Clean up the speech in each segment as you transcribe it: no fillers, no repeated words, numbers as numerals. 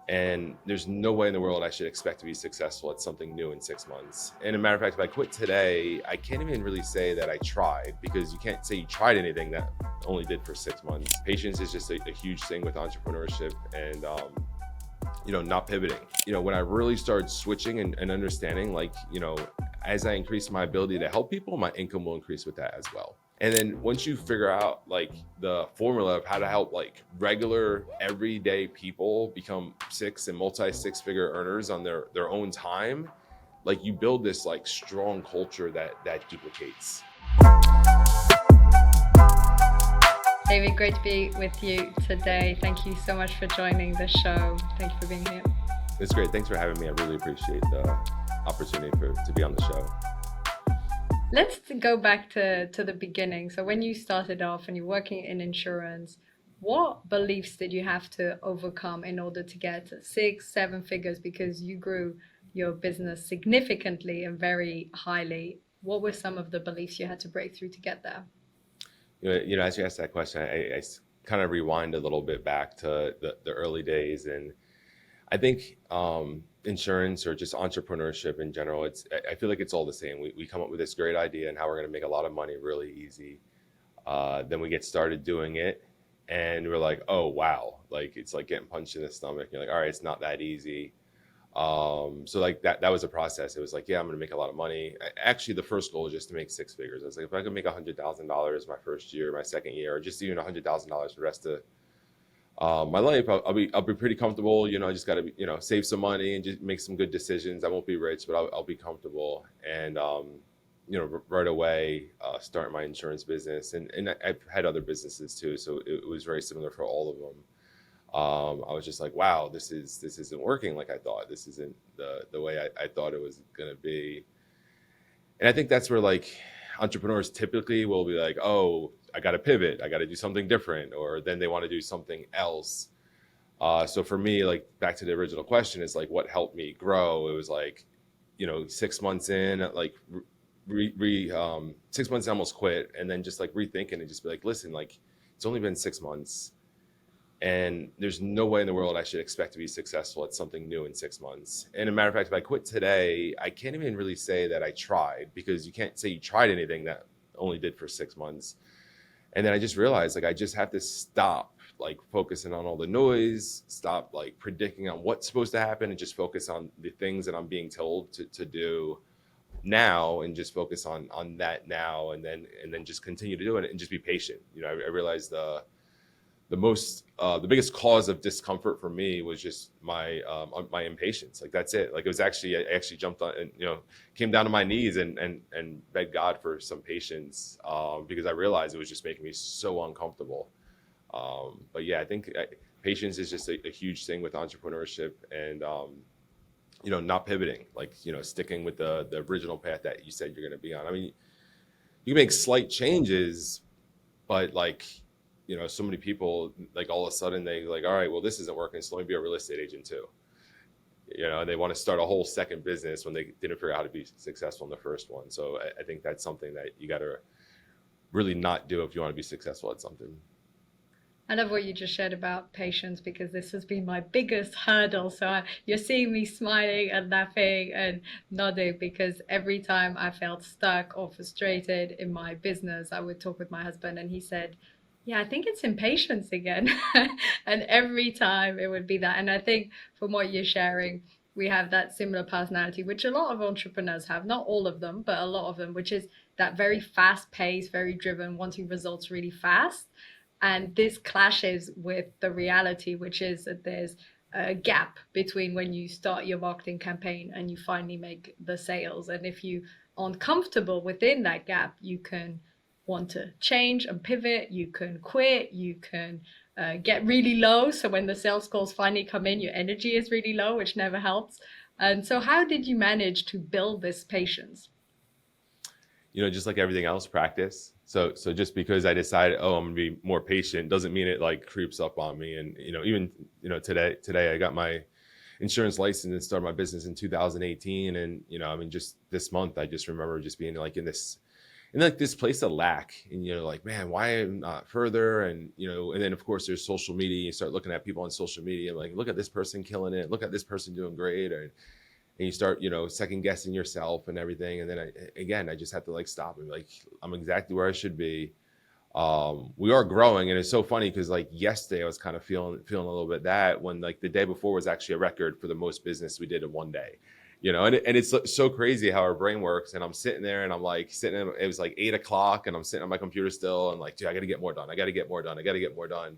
And there's no way in the world I should expect to be successful at something new in 6 months. And a matter of fact, if I quit today, I can't even really say that I tried, because you can't say you tried anything that only did for 6 months. Patience is just a huge thing with entrepreneurship, and not pivoting. When I really started switching and understanding, like, as I increase my ability to help people, my income will increase with that as well. And then once you figure out like the formula of how to help like regular everyday people become multi 6 figure earners on their own time, like you build this like strong culture that duplicates. David, great to be with you today. Thank you so much for joining the show. Thank you for being here. It's great. Thanks for having me. I really appreciate the opportunity to be on the show. Let's go back to the beginning. So when you started off and you're working in insurance, what beliefs did you have to overcome in order to get 6, 7 figures? Because you grew your business significantly and very highly. What were some of the beliefs you had to break through to get there? As you asked that question, I kind of rewind a little bit back to the early days. And I think insurance or just entrepreneurship in general, I feel like it's all the same. We come up with this great idea and how we're going to make a lot of money really easy. Then we get started doing it and we're like, oh, wow. Like, it's like getting punched in the stomach. You're like, all right, it's not that easy. So like that was a process. It was like, yeah, I'm going to make a lot of money. Actually, the first goal was just to make 6 figures. I was like, if I could make $100,000 my first year, my second year, or just even $100,000 for the rest of my life, I'll be pretty comfortable. I just got to save some money and just make some good decisions. I won't be rich, but I'll be comfortable. And right away start my insurance business, and I've had other businesses too, so it was very similar for all of them. I was just like, wow, this isn't working like I thought. This isn't the way I thought it was gonna be. And I think that's where like entrepreneurs typically will be like, oh, I got to pivot, I got to do something different, or then they want to do something else. So for me, like back to the original question, is like what helped me grow. It was like, 6 months in, like 6 months in, I almost quit, and then just like rethinking and just be like, listen, like it's only been 6 months. And there's no way in the world I should expect to be successful at something new in 6 months. And a matter of fact, if I quit today, I can't even really say that I tried, because you can't say you tried anything that only did for 6 months. And then I just realized like I just have to stop like focusing on all the noise, stop like predicting on what's supposed to happen, and just focus on the things that I'm being told to do now, and just focus on that now, and then just continue to do it and just be patient. I realized the biggest cause of discomfort for me was just my impatience. Like that's it. Like it was actually, I actually jumped on and came down to my knees and begged God for some patience, because I realized it was just making me so uncomfortable. But yeah, I think patience is just a huge thing with entrepreneurship, and not pivoting, like sticking with the original path that you said you're going to be on. I mean, you make slight changes, but like so many people, like all of a sudden they like, all right, well, this isn't working, so let me be a real estate agent too. And they want to start a whole second business when they didn't figure out how to be successful in the first one. So I think that's something that you got to really not do if you want to be successful at something. I love what you just shared about patience, because this has been my biggest hurdle. So you're seeing me smiling and laughing and nodding, because every time I felt stuck or frustrated in my business, I would talk with my husband and he said, yeah, I think it's impatience again. And every time it would be that. And I think from what you're sharing, we have that similar personality, which a lot of entrepreneurs have, not all of them, but a lot of them, which is that very fast paced, very driven, wanting results really fast. And this clashes with the reality, which is that there's a gap between when you start your marketing campaign and you finally make the sales. And if you aren't comfortable within that gap, you can want to change and pivot, you can quit, you can get really low. So when the sales calls finally come in, your energy is really low, which never helps. And so, how did you manage to build this patience? Just like everything else, practice. So just because I decided, oh, I'm gonna be more patient, doesn't mean it like creeps up on me. And even today I got my insurance license and started my business in 2018. And I mean, just this month I just remember just being like in and like this place of lack, and you're like, man, why am I not further? And and then of course there's social media. You start looking at people on social media, and like, look at this person killing it, look at this person doing great, and you start second guessing yourself and everything. And then I just have to like stop and be like, I'm exactly where I should be. We are growing, and it's so funny because like yesterday I was kind of feeling a little bit that when like the day before was actually a record for the most business we did in one day, and it's so crazy how our brain works. And I'm sitting there and I'm like it was like 8 o'clock and I'm sitting on my computer still and like, dude, I got to get more done. I got to get more done. I got to get more done.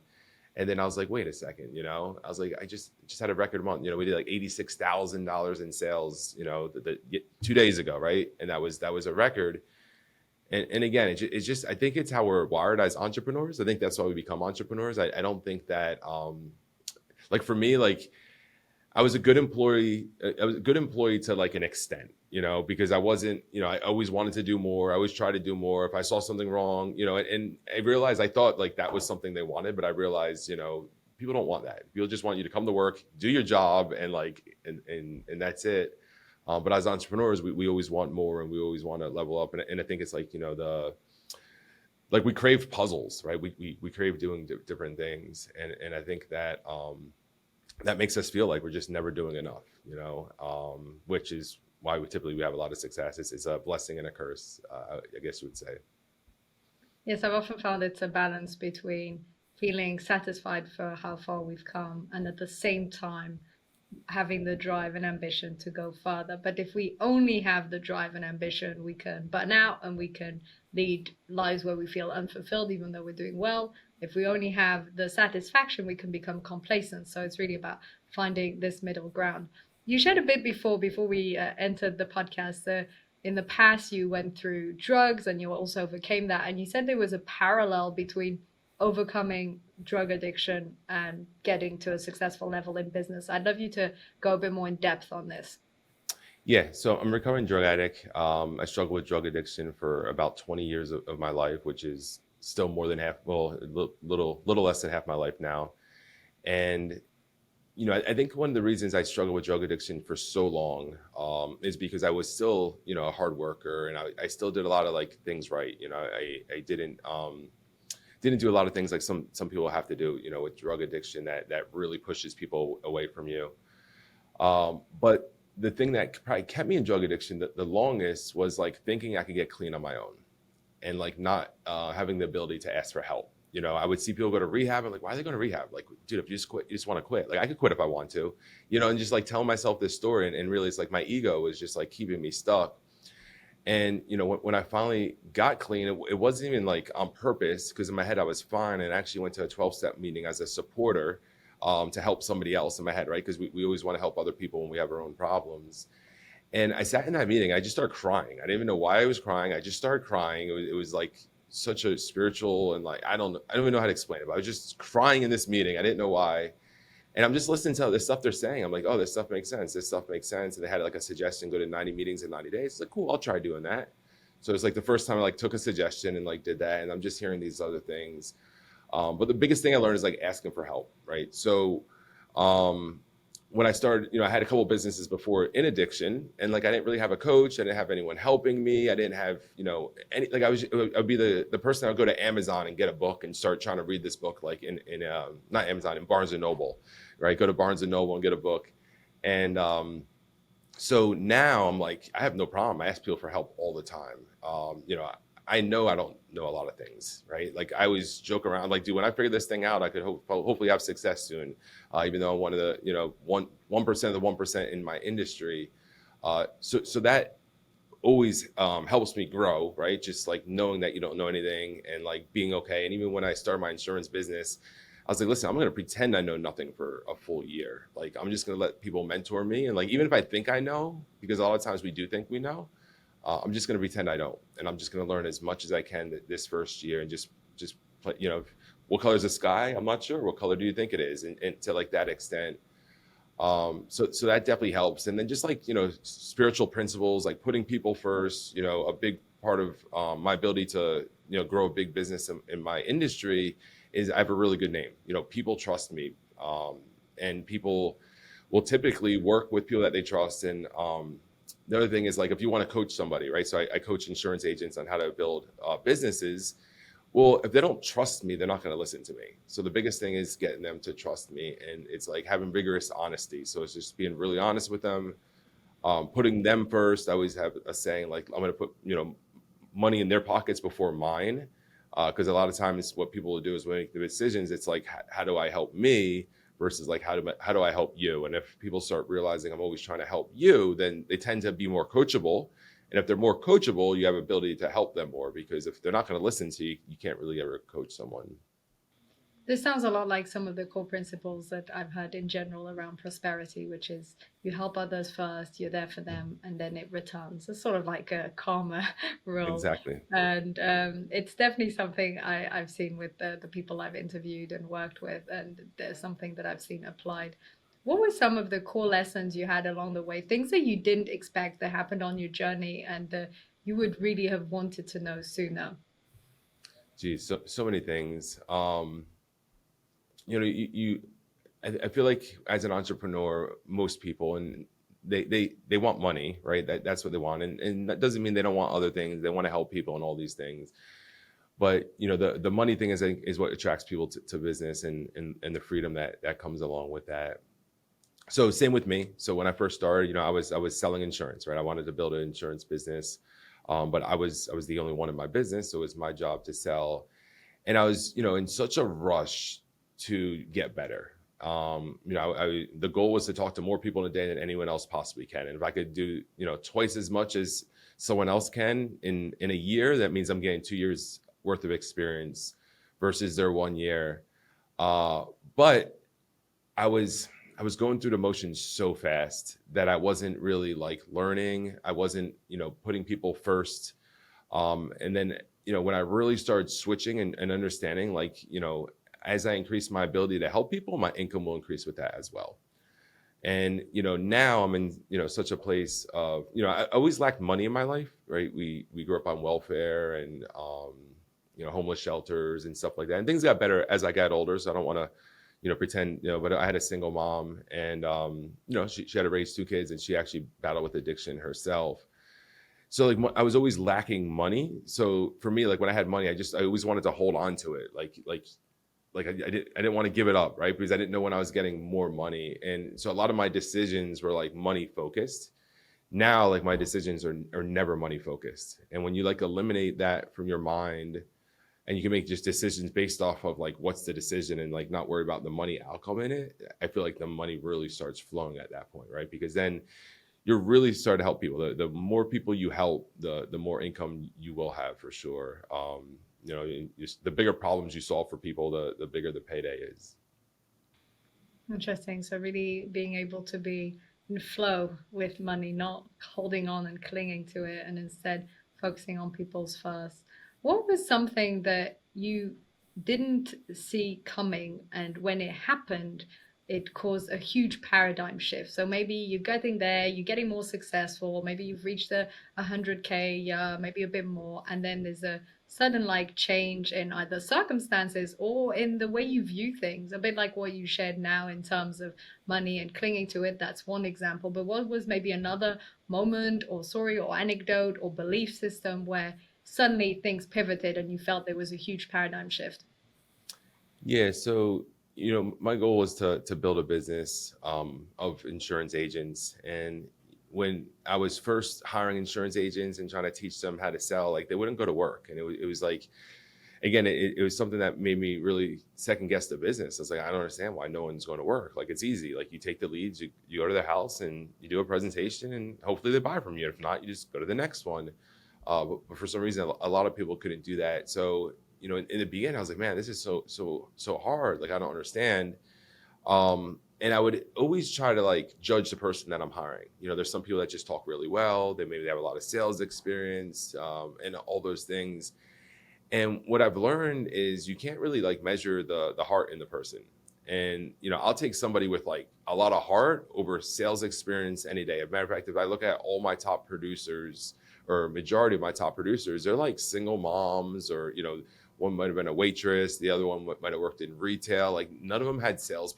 And then I was like, wait a second, I was like, I just had a record month. We did like $86,000 in sales, the 2 days ago, right? And that was a record. And again, it's just I think it's how we're wired as entrepreneurs. I think that's why we become entrepreneurs. I don't think that like for me, like I was a good employee. I was a good employee to like an extent, because I wasn't, I always wanted to do more. I always tried to do more. If I saw something wrong, and I realized I thought like that was something they wanted, but I realized, people don't want that. People just want you to come to work, do your job, and like, and that's it. But as entrepreneurs, we always want more, and we always want to level up. And I think it's like, like we crave puzzles, right? We crave doing different things. And I think that, that makes us feel like we're just never doing enough, which is why we have a lot of success. It's a blessing and a curse, I guess you would say. Yes, I've often found it's a balance between feeling satisfied for how far we've come and at the same time having the drive and ambition to go further. But if we only have the drive and ambition, we can burn out and we can lead lives where we feel unfulfilled, even though we're doing well. If we only have the satisfaction, we can become complacent. So it's really about finding this middle ground. You shared a bit before we entered the podcast. In the past, you went through drugs and you also overcame that. And you said there was a parallel between overcoming drug addiction and getting to a successful level in business. I'd love you to go a bit more in depth on this. Yeah, so I'm a recovering drug addict. I struggled with drug addiction for about 20 years of my life, which is still more than half, well, a little less than half my life now. And I think one of the reasons I struggled with drug addiction for so long is because I was still, a hard worker, and I still did a lot of like things right. I didn't do a lot of things like some people have to do, with drug addiction that really pushes people away from you. But the thing that probably kept me in drug addiction the longest was like thinking I could get clean on my own, and like not having the ability to ask for help. I would see people go to rehab. I'm like, why are they going to rehab? Like, dude, if you just quit, you just want to quit. Like, I could quit if I want to, and just like telling myself this story. And really, it's like my ego was just like keeping me stuck. And, when I finally got clean, it wasn't even like on purpose, because in my head I was fine. And I actually went to a 12-step meeting as a supporter to help somebody else in my head, right? Because we always want to help other people when we have our own problems. And I sat in that meeting. I just started crying. I didn't even know why I was crying. I just started crying. It was like such a spiritual, and like, I don't even know how to explain it, but I was just crying in this meeting. I didn't know why. And I'm just listening to the stuff they're saying. I'm like, oh, this stuff makes sense. This stuff makes sense. And they had like a suggestion, go to 90 meetings in 90 days. It's like, cool, I'll try doing that. So it's like the first time I like took a suggestion and like did that. And I'm just hearing these other things. But the biggest thing I learned is like asking for help, right? So when I started, I had a couple of businesses before in addiction, and like I didn't really have a coach. I didn't have anyone helping me. I didn't have, any, like I'd be the person that would go to Amazon and get a book and start trying to read this book, like in not Amazon, in Barnes and Noble, right? Go to Barnes and Noble and get a book. And so now I'm like, I have no problem. I ask people for help all the time. I know I don't know a lot of things, right? Like I always joke around, like, dude, when I figure this thing out, I could hopefully have success soon. Even though I'm one of the, 1% of the 1% in my industry. So that always helps me grow, right? Just like knowing that you don't know anything and like being okay. And even when I started my insurance business, I was like, listen, I'm going to pretend I know nothing for a full year. Like, I'm just going to let people mentor me. And like, even if I think I know, because a lot of times we do think we know, I'm just going to pretend I don't. And I'm just going to learn as much as I can this first year and just play, what color is the sky? I'm not sure. What color do you think it is? And to like that extent. So that definitely helps. And then just like, spiritual principles, like putting people first, a big part of my ability to, grow a big business in my industry is I have a really good name. People trust me, and people will typically work with people that they trust. And the other thing is like if you want to coach somebody, right? So I coach insurance agents on how to build businesses. Well, if they don't trust me, they're not going to listen to me. So the biggest thing is getting them to trust me, and it's like having rigorous honesty. So it's just being really honest with them, putting them first. I always have a saying like I'm going to put money in their pockets before mine, because a lot of times what people will do is when they make the decisions, it's like how do I help me versus like how do I help you? And if people start realizing I'm always trying to help you, then they tend to be more coachable. And if they're more coachable, you have ability to help them more, because if they're not going to listen to you, you can't really ever coach someone. This sounds a lot like some of the core principles that I've heard in general around prosperity, which is you help others first, you're there for them, and then it returns. It's sort of like a karma rule. Exactly. And it's definitely something I've seen with the people I've interviewed and worked with, and there's something that I've seen applied. What were some of the core lessons you had along the way? Things that you didn't expect that happened on your journey and you would really have wanted to know sooner? Geez, so many things. I feel like as an entrepreneur, most people and they want money, right? That's what they want, and that doesn't mean they don't want other things. They want to help people and all these things. But the money thing is what attracts people to business, and the freedom that comes along with that. So same with me. So when I first started, I was selling insurance, right? I wanted to build an insurance business, but I was the only one in my business, so it was my job to sell, and I was in such a rush to get better. The goal was to talk to more people in a day than anyone else possibly can, and if I could do twice as much as someone else can in a year, that means I'm getting 2 years worth of experience versus their 1 year. But I was I was going through the motions so fast that I wasn't really like learning. I wasn't putting people first. And then when I really started switching and understanding, like as I increase my ability to help people, my income will increase with that as well. And now I'm in such a place of I always lacked money in my life, right? We grew up on welfare and homeless shelters and stuff like that, and things got better as I got older. So I don't want to pretend, but I had a single mom, and she had to raise two kids, and she actually battled with addiction herself. So like I was always lacking money. So for me, like when I had money, I always wanted to hold on to it, like I didn't want to give it up, right? Because I didn't know when I was getting more money. And so a lot of my decisions were like money focused. Now, like my decisions are never money focused. And when you like eliminate that from your mind and you can make just decisions based off of like what's the decision and like not worry about the money outcome in it, I feel like the money really starts flowing at that point, right? Because then you're really starting to help people. The more people you help, the more income you will have for sure. The bigger problems you solve for people, the bigger the payday is. Interesting. So really being able to be in flow with money, not holding on and clinging to it, and instead focusing on people's first. What was something that you didn't see coming, and when it happened, it caused a huge paradigm shift? So maybe you're getting there, you're getting more successful, maybe you've reached the 100K, yeah, maybe a bit more, and then there's a sudden like change in either circumstances or in the way you view things, a bit like what you shared now in terms of money and clinging to it. That's one example, but what was maybe another moment or story or anecdote or belief system where suddenly things pivoted and you felt there was a huge paradigm shift? Yeah, so my goal was to build a business of insurance agents, and when I was first hiring insurance agents and trying to teach them how to sell, like they wouldn't go to work, and it was like again, it was something that made me really second guess the business. I was like, I don't understand why no one's going to work. Like it's easy. Like you take the leads, you go to their house and you do a presentation, and hopefully they buy from you. If not, you just go to the next one. But for some reason, a lot of people couldn't do that. So in the beginning, I was like, man, this is so hard. Like I don't understand. And I would always try to like judge the person that I'm hiring. There's some people that just talk really well. They have a lot of sales experience, and all those things. And what I've learned is you can't really like measure the heart in the person. And I'll take somebody with like a lot of heart over sales experience any day. As a matter of fact, if I look at all my top producers or majority of my top producers, they're like single moms or One might have been a waitress. The other one might have worked in retail. Like none of them had sales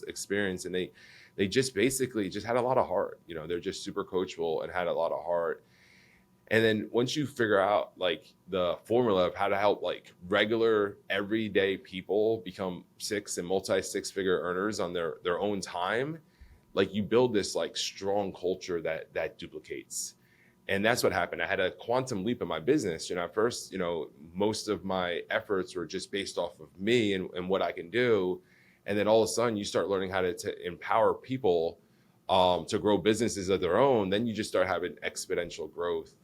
experience, and they just basically just had a lot of heart. You know, they're just super coachable and had a lot of heart. And then once you figure out like the formula of how to help like regular everyday people become multi six figure earners on their own time, like you build this like strong culture that duplicates. And that's what happened. I had a quantum leap in my business. You know, at first, you know, most of my efforts were just based off of me and what I can do. And then all of a sudden you start learning how to empower people to grow businesses of their own. Then you just start having exponential growth.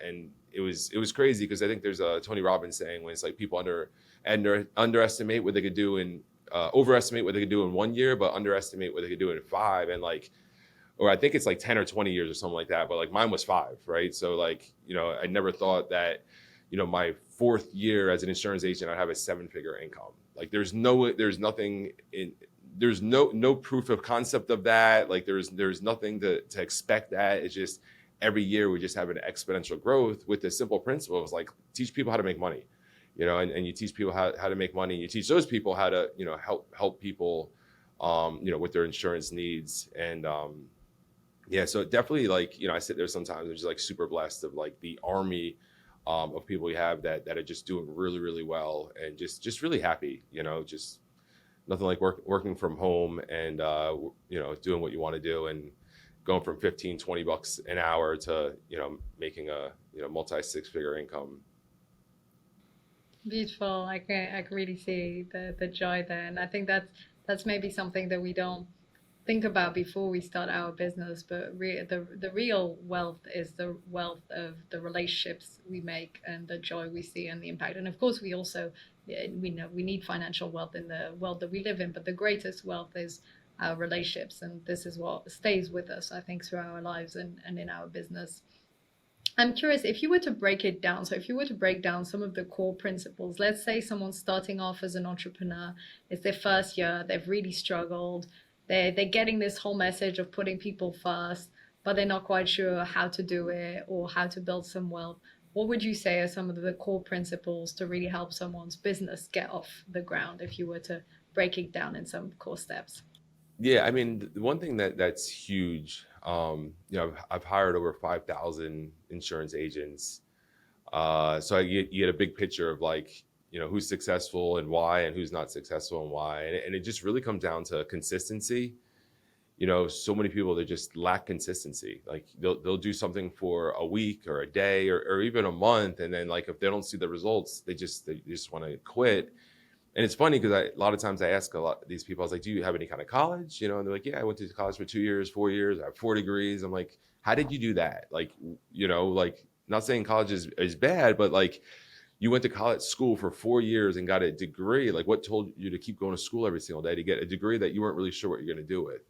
And it was crazy because I think there's a Tony Robbins saying when it's like people underestimate what they could do in overestimate what they could do in 1 year, but underestimate what they could do in 5. And like, or I think it's like 10 or 20 years or something like that. But like mine was 5, right? So like, you know, I never thought that, you know, my 4th year as an insurance agent, I'd have a 7-figure income. Like there's no proof of concept of that. Like there's nothing to expect that. It's just every year we just have an exponential growth with the simple principle of like teach people how to make money, you know, and you teach people how to make money. And you teach those people how to, you know, help people, you know, with their insurance needs. And, yeah, so definitely like, you know, I sit there sometimes I'm just like super blessed of like the army of people we have that are just doing really, really well and just really happy, you know, just nothing like working from home and, you know, doing what you want to do and going from 15-20 bucks an hour to, you know, making a, you know, multi 6-figure income. Beautiful. I can really see the joy there, and I think that's maybe something that we don't think about before we start our business. But the real wealth is the wealth of the relationships we make and the joy we see and the impact. And of course, we also, yeah, we know we need financial wealth in the world that we live in, but the greatest wealth is our relationships, and this is what stays with us, I think, through our lives and in our business. I'm curious if you were to break it down. So, if you were to break down some of the core principles, let's say someone's starting off as an entrepreneur, it's their first year, they've really struggled, they're getting this whole message of putting people first, but they're not quite sure how to do it or how to build some wealth. What would you say are some of the core principles to really help someone's business get off the ground if you were to break it down in some core steps? Yeah, I mean, the one thing that's huge, you know, I've hired over 5,000 insurance agents. So you get a big picture of like, you know, who's successful and why, and who's not successful and why. And it just really comes down to consistency. You know, so many people, they just lack consistency. Like they'll do something for a week or a day or even a month. And then like, if they don't see the results, they just want to quit. And it's funny because a lot of times I ask a lot of these people, I was like, do you have any kind of college? You know, and they're like, yeah, I went to college for 2 years, 4 years, I have 4 degrees. I'm like, how did you do that? Like, you know, like not saying college is bad, but like you went to college school for 4 years and got a degree. Like what told you to keep going to school every single day to get a degree that you weren't really sure what you're going to do with?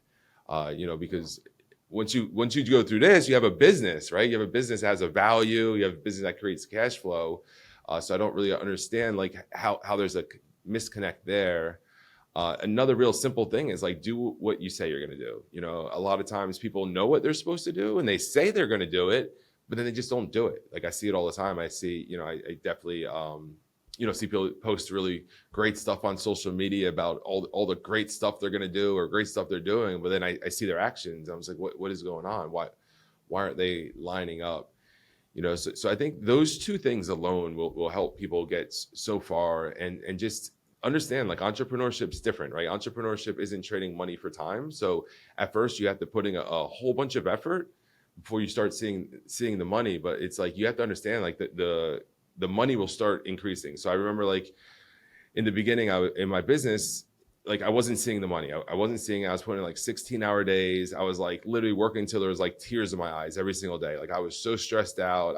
You know, because once you go through this, you have a business, right? You have a business that has a value. You have a business that creates cash flow. So I don't really understand like how there's a misconnect there. Another real simple thing is like do what you say you're going to do. You know, a lot of times people know what they're supposed to do and they say they're going to do it, but then they just don't do it. Like I see it all the time. I see, you know, I definitely you know, see people post really great stuff on social media about all the great stuff they're going to do or great stuff they're doing, but then I see their actions. I was like, what is going on? Why aren't they lining up? You know, so I think those two things alone will help people get so far and just understand like entrepreneurship is different, right? Entrepreneurship isn't trading money for time. So at first you have to put in a whole bunch of effort before you start seeing the money. But it's like you have to understand like the money will start increasing. So I remember like in the beginning, in my business, like I wasn't seeing the money. I wasn't seeing it. I was putting in like 16-hour days. I was like literally working until there was like tears in my eyes every single day. Like I was so stressed out.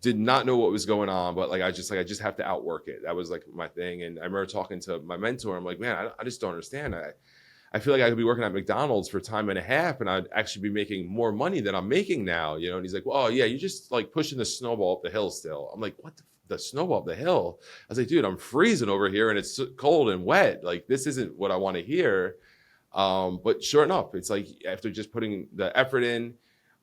Did not know what was going on, but like I just have to outwork it. That was like my thing. And I remember talking to my mentor. I'm like, man, I just don't understand. I feel like I could be working at McDonald's for time and a half and I'd actually be making more money than I'm making now, you know? And he's like, well, yeah, you're just like pushing the snowball up the hill still. I'm like, what the snowball up the hill? I was like, dude, I'm freezing over here and it's cold and wet. Like, this isn't what I want to hear. But sure enough, it's like after just putting the effort in,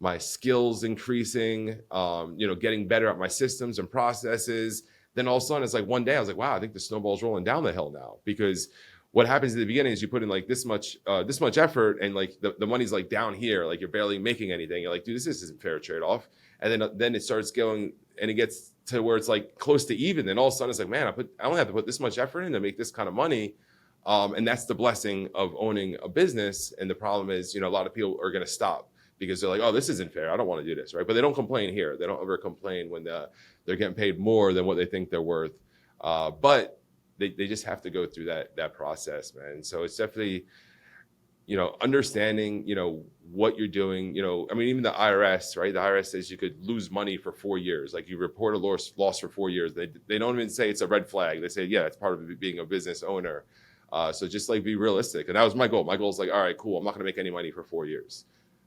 my skills increasing, you know, getting better at my systems and processes, then all of a sudden it's like one day I was like, wow, I think the snowball's rolling down the hill now. Because what happens at the beginning is you put in like this much effort, and like the money's like down here, like you're barely making anything. You're like, dude, this isn't fair trade-off. And then it starts going, and it gets to where it's like close to even. Then all of a sudden it's like, man, I only have to put this much effort in to make this kind of money. And that's the blessing of owning a business. And the problem is, a lot of people are going to stop because they're like, oh, this isn't fair. I don't want to do this, right? But they don't complain here. They don't ever complain when they're getting paid more than what they think they're worth. But they just have to go through that process, man. So it's definitely, understanding, what you're doing. I mean, even the IRS, right? The IRS says you could lose money for 4 years. Like you report a loss for 4 years. They don't even say it's a red flag. They say, yeah, it's part of being a business owner. So just like be realistic. And that was my goal. My goal is like, all right, cool. I'm not going to make any money for 4 years.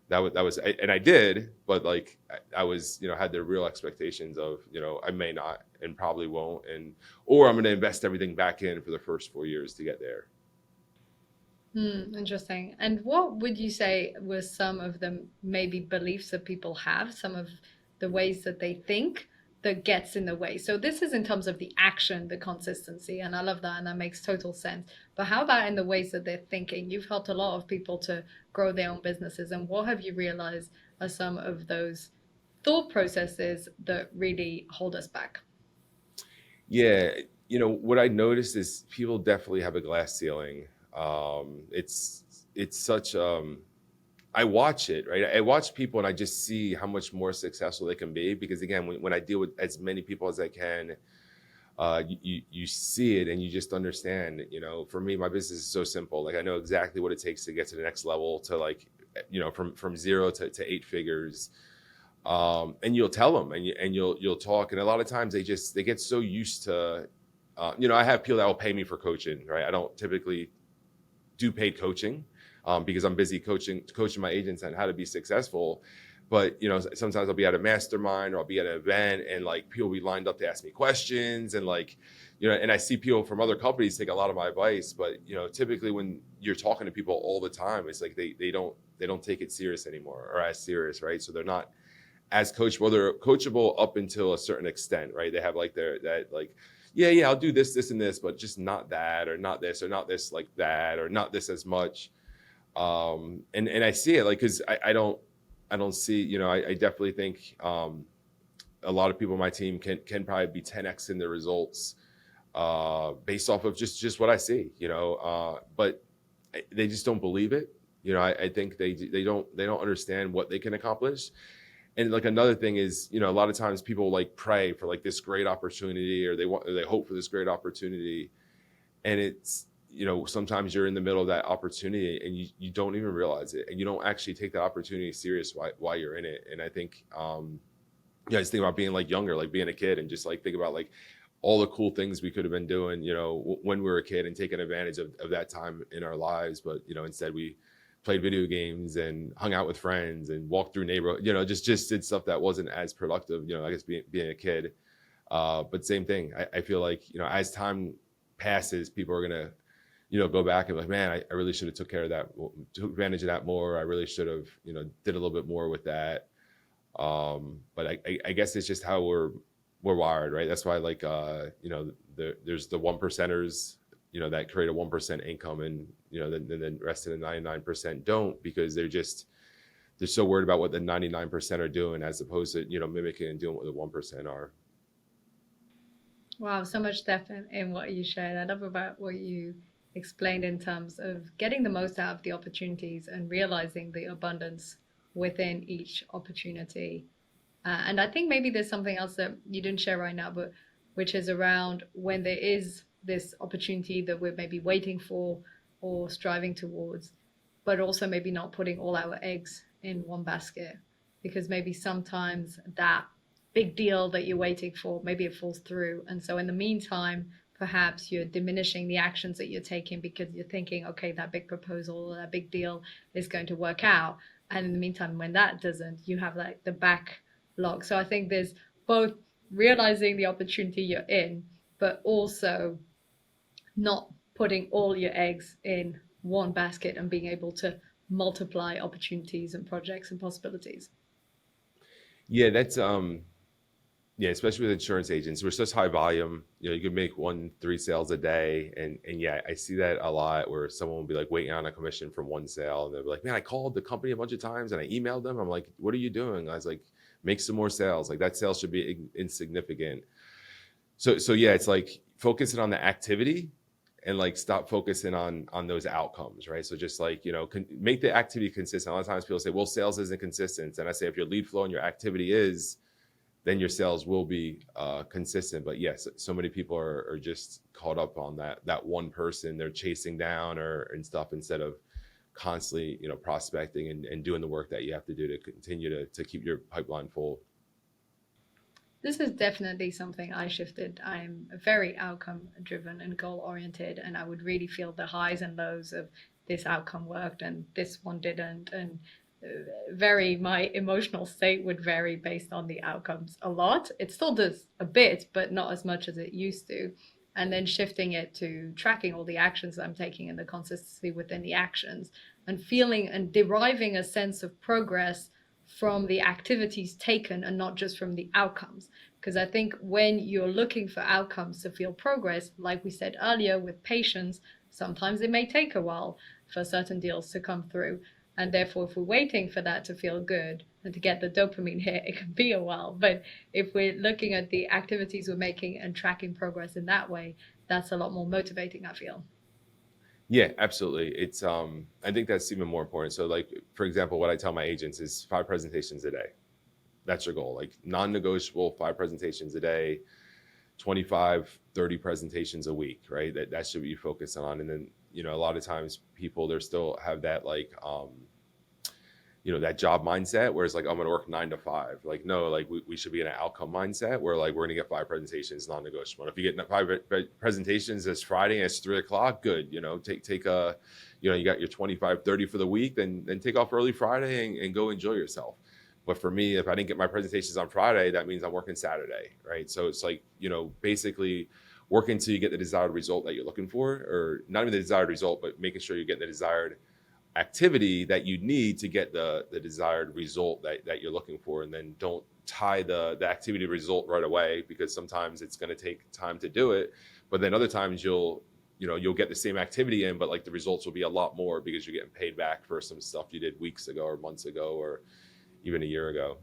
That was, and I did, but like I was, had the real expectations of, I may not and probably won't, or I'm going to invest everything back in for the first 4 years to get there. Interesting. And what would you say were some of the maybe beliefs that people have, some of the ways that they think that gets in the way? So this is in terms of the action, the consistency, and I love that, and that makes total sense. But how about in the ways that they're thinking? You've helped a lot of people to grow their own businesses, and what have you realized are some of those thought processes that really hold us back? Yeah, what I noticed is people definitely have a glass ceiling. It's such I watch it, right? I watch people and I just see how much more successful they can be, because again, when I deal with as many people as I can, you see it and you just understand. For me, my business is so simple. Like I know exactly what it takes to get to the next level, to like, from zero to 8 figures. And you'll tell them, and you'll talk, and a lot of times they get so used to, I have people that will pay me for coaching, right? I don't typically do paid coaching, because I'm busy coaching my agents on how to be successful. But sometimes I'll be at a mastermind or I'll be at an event, and like people will be lined up to ask me questions, and like, and I see people from other companies take a lot of my advice. But typically when you're talking to people all the time, it's like they don't take it serious anymore, or as serious, right? So they're not as coachable. They're coachable up until a certain extent, right? They have like yeah, I'll do this and this, but just not that, or not this, or not this like that, or not this as much. And I see it, like, because I don't see, I definitely think a lot of people on my team can probably be 10x in the results, based off of just what I see, but they just don't believe it. I think they don't understand what they can accomplish. And like another thing is, a lot of times people like pray for like this great opportunity, or they hope for this great opportunity. And it's, sometimes you're in the middle of that opportunity and you don't even realize it, and you don't actually take that opportunity serious while you're in it. And I think, just think about being like younger, like being a kid, and just like think about like all the cool things we could have been doing, when we were a kid, and taking advantage of that time in our lives. But, instead we played video games and hung out with friends and walked through neighborhood, just did stuff that wasn't as productive, I guess being a kid. But same thing. I feel like, as time passes, people are going to, go back and be like, man, I really should have took advantage of that more. I really should have, did a little bit more with that. But I guess it's just how we're wired, right? That's why, like, there's the 1%ers, that create a 1% income, and, then the rest of the 99% don't, because they're so worried about what the 99% are doing, as opposed to, mimicking and doing what the 1% are. Wow, so much depth in what you shared. I love about what you explained in terms of getting the most out of the opportunities and realizing the abundance within each opportunity. And I think maybe there's something else that you didn't share right now, but which is around when there is this opportunity that we're maybe waiting for or striving towards, but also maybe not putting all our eggs in one basket, because maybe sometimes that big deal that you're waiting for, maybe it falls through. And so in the meantime, perhaps you're diminishing the actions that you're taking because you're thinking, okay, that big proposal or that big deal is going to work out. And in the meantime, when that doesn't, you have like the backlog. So I think there's both realizing the opportunity you're in, but also not putting all your eggs in one basket and being able to multiply opportunities and projects and possibilities. Yeah, Yeah, especially with insurance agents, we're such high volume. You can make 1-3 sales a day, and yeah, I see that a lot where someone will be like waiting on a commission from one sale, and they'll be like, "Man, I called the company a bunch of times and I emailed them." I'm like, "What are you doing?" I was like, "Make some more sales. Like that sale should be insignificant." So yeah, it's like focusing on the activity and like stop focusing on those outcomes, right? So just like make the activity consistent. A lot of times people say, "Well, sales isn't consistent," and I say, if your lead flow and your activity is, then your sales will be consistent. But yes, so many people are just caught up on that one person they're chasing down and stuff, instead of constantly prospecting and doing the work that you have to do to continue to keep your pipeline full. This is definitely something I shifted. I'm very outcome driven and goal oriented, and I would really feel the highs and lows of this outcome worked and this one didn't. And my emotional state would vary based on the outcomes a lot. It still does a bit, but not as much as it used to. And then shifting it to tracking all the actions I'm taking and the consistency within the actions, and feeling and deriving a sense of progress from the activities taken and not just from the outcomes. Because I think when you're looking for outcomes to feel progress, like we said earlier, with patience, sometimes it may take a while for certain deals to come through. And therefore, if we're waiting for that to feel good and to get the dopamine hit, it can be a while. But if we're looking at the activities we're making and tracking progress in that way, that's a lot more motivating, I feel. Yeah, absolutely. It's I think that's even more important. So like, for example, what I tell my agents is 5 presentations a day. That's your goal. Like non-negotiable, 5 presentations a day, 25-30 presentations a week, right? That should be focused on. And then a lot of times people, they still have that like that job mindset where it's like, I'm going to work 9 to 5. Like, no, like we should be in an outcome mindset where like we're going to get 5 presentations, non-negotiable. If you get 5 presentations this Friday and it's 3 o'clock, good. Take a, you got your 25-30 for the week, then take off early Friday and go enjoy yourself. But for me, if I didn't get my presentations on Friday, that means I'm working Saturday, right? So it's like, basically work until you get the desired result that you're looking for, or not even the desired result, but making sure you get the desired activity that you need to get the desired result that you're looking for. And then don't tie the activity result right away, because sometimes it's going to take time to do it. But then other times you'll get the same activity in, but like the results will be a lot more because you're getting paid back for some stuff you did weeks ago or months ago or even a year ago.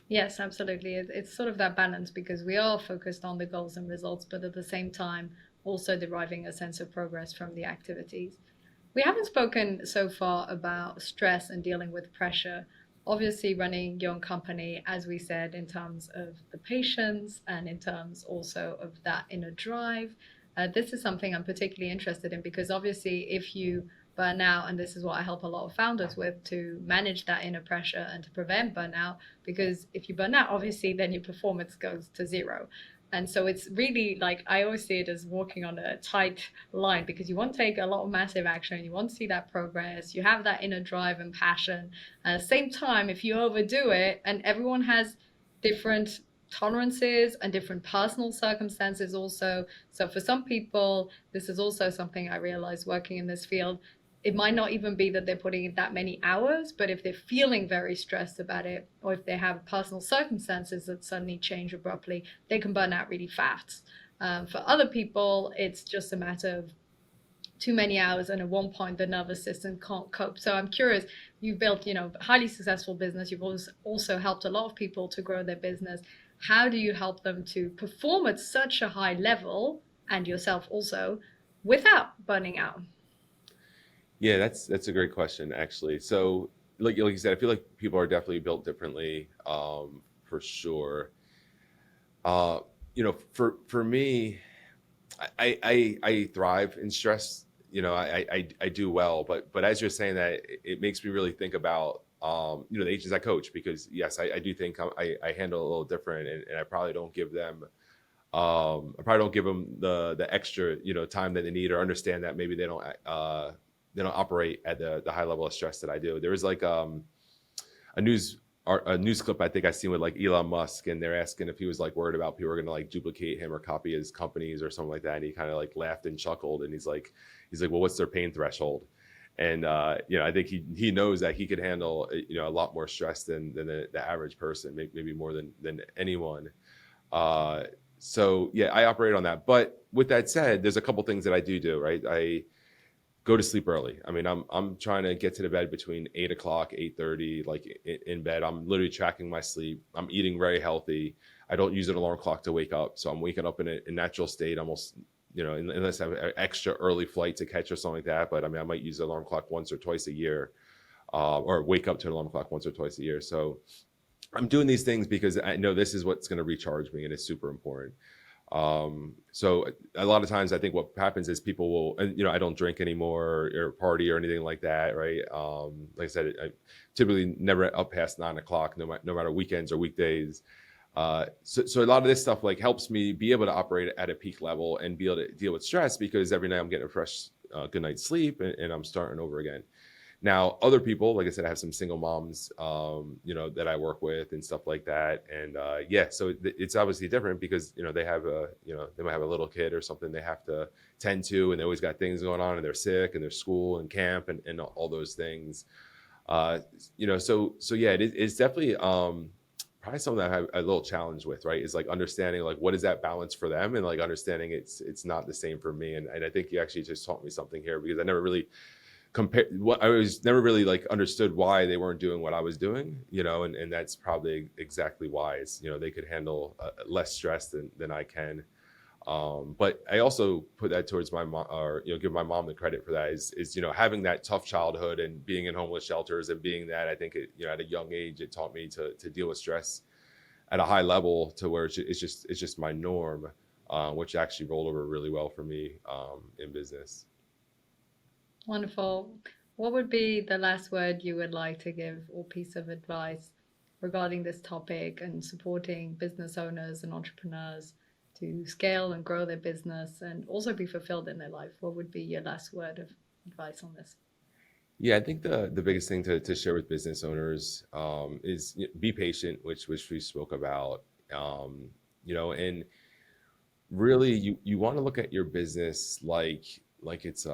Yes, absolutely. It's sort of that balance, because we are focused on the goals and results, but at the same time, also deriving a sense of progress from the activities. We haven't spoken so far about stress and dealing with pressure. Obviously, running your own company, as we said, in terms of the patience and in terms also of that inner drive. This is something I'm particularly interested in, because obviously, if you burnout, and this is what I help a lot of founders with, to manage that inner pressure and to prevent burnout. Because if you burn out, obviously then your performance goes to zero. And so it's really like, I always see it as walking on a tight line, because you want to take a lot of massive action, you want to see that progress, you have that inner drive and passion. At the same time, if you overdo it, and everyone has different tolerances and different personal circumstances also. So for some people, this is also something I realized working in this field. It might not even be that they're putting in that many hours, but if they're feeling very stressed about it, or if they have personal circumstances that suddenly change abruptly, they can burn out really fast. For other people, it's just a matter of too many hours, and at one point the nervous system can't cope. So I'm curious, you've built a highly successful business, you've also helped a lot of people to grow their business. How do you help them to perform at such a high level, and yourself also, without burning out? Yeah, that's a great question, actually. So, like you said, I feel like people are definitely built differently, for sure. Uh, for me, I thrive in stress. I do well, but as you're saying that, it makes me really think about the agents I coach, because yes, I do think I handle a little different, and I probably don't give them the extra time that they need, or understand that maybe they don't operate at the high level of stress that I do. There was like a news clip I think I seen with like Elon Musk, and they're asking if he was like worried about people were going to like duplicate him or copy his companies or something like that, and he kind of like laughed and chuckled, and he's like, well, what's their pain threshold? And I think he knows that he could handle a lot more stress than the average person, maybe more than anyone. So yeah, I operate on that. But with that said, there's a couple things that I do, right? I go to sleep early. I mean, I'm trying to get to the bed between 8 o'clock, 8:30, like in bed. I'm literally tracking my sleep. I'm eating very healthy. I don't use an alarm clock to wake up. So I'm waking up in a natural state almost, unless I have an extra early flight to catch or something like that. But I mean, I might use the alarm clock once or twice a year, or wake up to an alarm clock once or twice a year. So I'm doing these things because I know this is what's going to recharge me, and it's super important. So a lot of times I think what happens is people will, and I don't drink anymore or party or anything like that, right? Like I said, I typically never up past 9 o'clock, no matter weekends or weekdays. So a lot of this stuff like helps me be able to operate at a peak level and be able to deal with stress, because every night I'm getting a fresh, good night's sleep, and I'm starting over again. Now, other people, like I said, I have some single moms, that I work with and stuff like that. And yeah, so it's obviously different because, they have they might have a little kid or something they have to tend to, and they always got things going on, and they're sick, and their school and camp and all those things. So yeah, it's definitely probably something that I have a little challenge with, right? Is like understanding like what is that balance for them, and like understanding it's not the same for me. And I think you actually just taught me something here, because I never really I was never really like understood why they weren't doing what I was doing, and that's probably exactly why. Is they could handle less stress than I can. But I also put that towards my mom, or give my mom the credit for that. Is having that tough childhood and being in homeless shelters, and being that, I think at a young age it taught me to deal with stress at a high level, to where it's just my norm, which actually rolled over really well for me in business. Wonderful. What would be the last word you would like to give, or piece of advice regarding this topic and supporting business owners and entrepreneurs to scale and grow their business and also be fulfilled in their life? What would be your last word of advice on this? Yeah, I think the biggest thing to share with business owners is be patient, which we spoke about. And really you want to look at your business like it's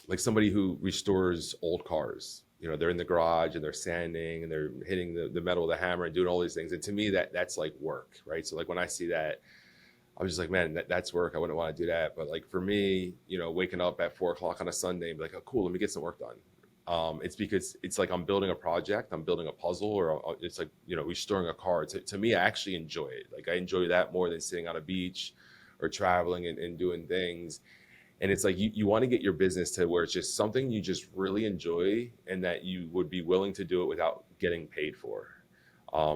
like somebody who restores old cars. They're in the garage and they're sanding and they're hitting the metal with a hammer and doing all these things. And to me, that's like work, right? So like when I see that, I was just like, man, that's work. I wouldn't want to do that. But like for me, waking up at 4 o'clock on a Sunday and be like, oh, cool, let me get some work done. It's because it's like I'm building a project, I'm building a puzzle, or it's like, restoring a car. To me, I actually enjoy it. Like I enjoy that more than sitting on a beach or traveling and doing things. And it's like you want to get your business to where it's just something you just really enjoy, and that you would be willing to do it without getting paid for,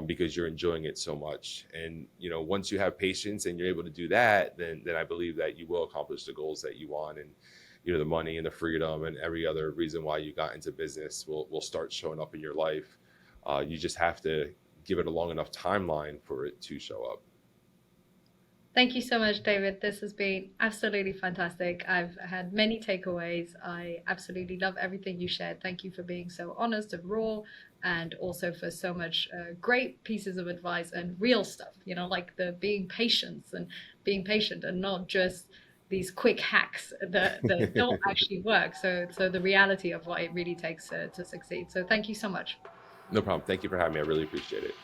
because you're enjoying it so much. And once you have patience and you're able to do that, then I believe that you will accomplish the goals that you want. And the money and the freedom and every other reason why you got into business will start showing up in your life. You just have to give it a long enough timeline for it to show up. Thank you so much, David. This has been absolutely fantastic. I've had many takeaways. I absolutely love everything you shared. Thank you for being so honest and raw, and also for so much great pieces of advice and real stuff, like the being patient and not just these quick hacks that don't actually work. So the reality of what it really takes to succeed. So thank you so much. No problem. Thank you for having me. I really appreciate it.